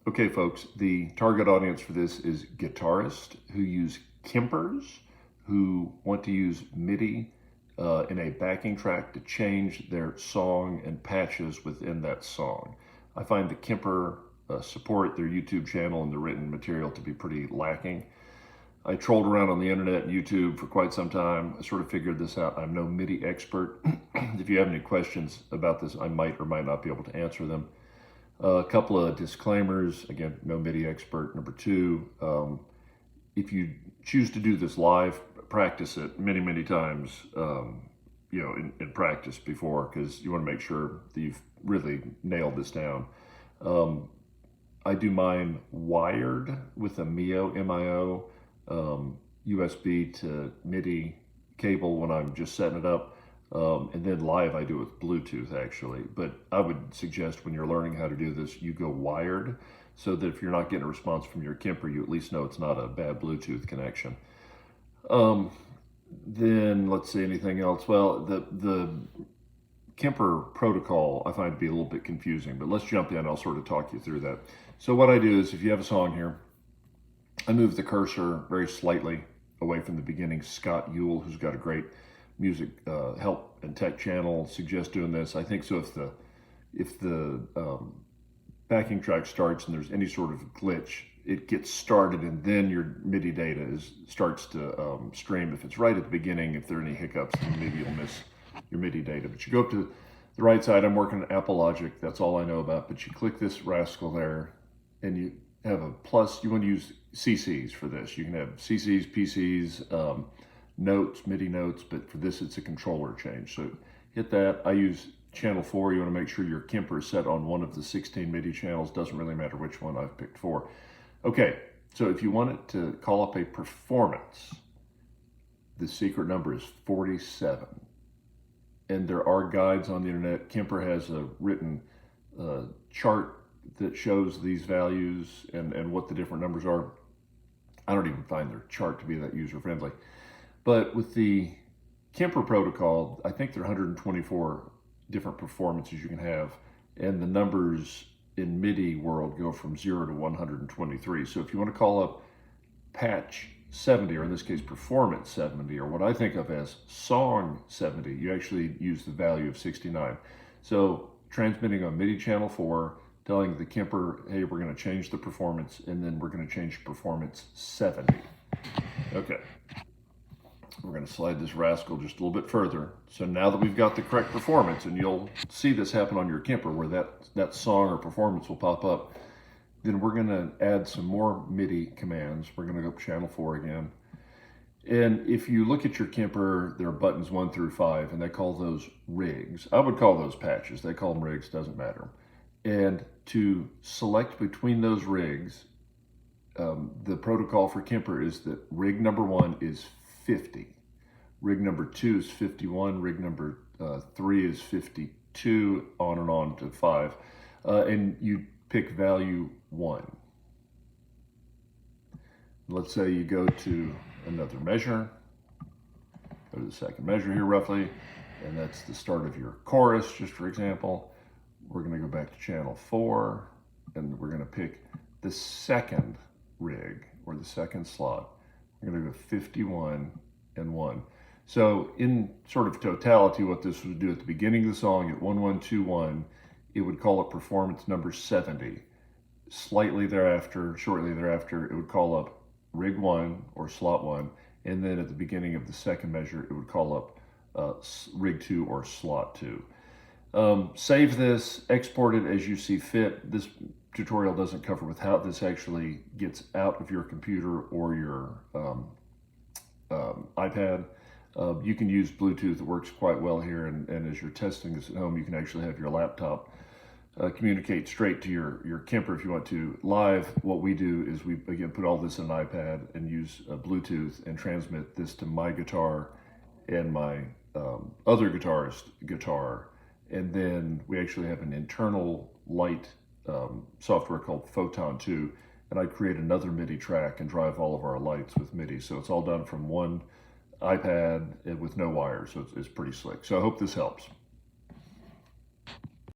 Okay, folks, the target audience for this is guitarists who use Kempers, who want to use MIDI in a backing track to change their song and patches within that song. I find the Kemper support, their YouTube channel and the written material to be pretty lacking. I trolled around on the internet and YouTube for quite some time. I sort of figured this out. I'm no MIDI expert. If you have any questions about this, I might or might not be able to answer them. A couple of disclaimers. Again, no MIDI expert. Number two, if you choose to do this live, practice it many times, in practice before, because you want to make sure that you've really nailed this down. I do mine wired with a MIO, USB to MIDI cable when I'm just setting it up. And then live I do it with Bluetooth actually, but I would suggest when you're learning how to do this, you go wired so that if you're not getting a response from your Kemper, you at least know it's not a bad Bluetooth connection. Then let's see, anything else? Well, the Kemper protocol I find to be a little bit confusing, but let's jump in. I'll sort of talk you through that. So what I do is if you have a song here, I move the cursor very slightly away from the beginning. Scott Ewell, who's got a great music help and tech channel, suggests doing this. I think so if the backing track starts and there's any sort of glitch, it gets started and then your MIDI data starts to stream. If it's right at the beginning, if there are any hiccups, then maybe you'll miss your MIDI data. But you go up to the right side. I'm working on Apple Logic. That's all I know about. But you click this rascal there and you have a plus. You want to use CCs for this. You can have CCs, PCs, notes, MIDI notes, but for this it's a controller change. So hit that. I use channel 4. You want to make sure your Kemper is set on one of the 16 MIDI channels. Doesn't really matter which one I've picked for. Okay, so if you want it to call up a performance, the secret number is 47. And there are guides on the internet. Kemper has a written chart that shows these values and what the different numbers are. I don't even find their chart to be that user-friendly. But with the Kemper protocol, I think there are 124 different performances you can have, and the numbers in MIDI world go from 0 to 123. So if you want to call up patch 70, or in this case performance 70, or what I think of as song 70, you actually use the value of 69. So transmitting on MIDI channel 4, telling the Kemper, hey, we're going to change the performance, and then we're going to change performance 70. Okay. We're going to slide this rascal just a little bit further. So now that we've got the correct performance, and you'll see this happen on your Kemper where that song or performance will pop up, then we're going to add some more MIDI commands. We're going to go up channel 4 again. And if you look at your Kemper, there are buttons 1 through 5, and they call those rigs. I would call those patches. They call them rigs, doesn't matter. And to select between those rigs, the protocol for Kemper is that rig number 1 is 50. Rig number 2 is 51. Rig number 3 is 52, on and on to 5. And you pick value 1. Let's say you go to another measure. Go to the second measure here roughly, and that's the start of your chorus, just for example. We're going to go back to channel 4, and we're going to pick the second rig, or the second slot. We're going to go 51 and 1. So in sort of totality, what this would do at the beginning of the song at 1121, it would call up performance number 70. Slightly thereafter, shortly thereafter, it would call up rig 1 or slot 1. And then at the beginning of the second measure, it would call up rig 2 or slot 2. Save this, export it as you see fit. This tutorial doesn't cover with how this actually gets out of your computer or your iPad. You can use Bluetooth. It works quite well here, and as you're testing this at home, you can actually have your laptop communicate straight to your Kemper if you want to. Live, what we do is we, again, put all this in an iPad and use Bluetooth and transmit this to my guitar and my other guitarist guitar. And then we actually have an internal light software called Photon 2, and I create another MIDI track and drive all of our lights with MIDI. So it's all done from one iPad with no wires, so it's pretty slick. So I hope this helps.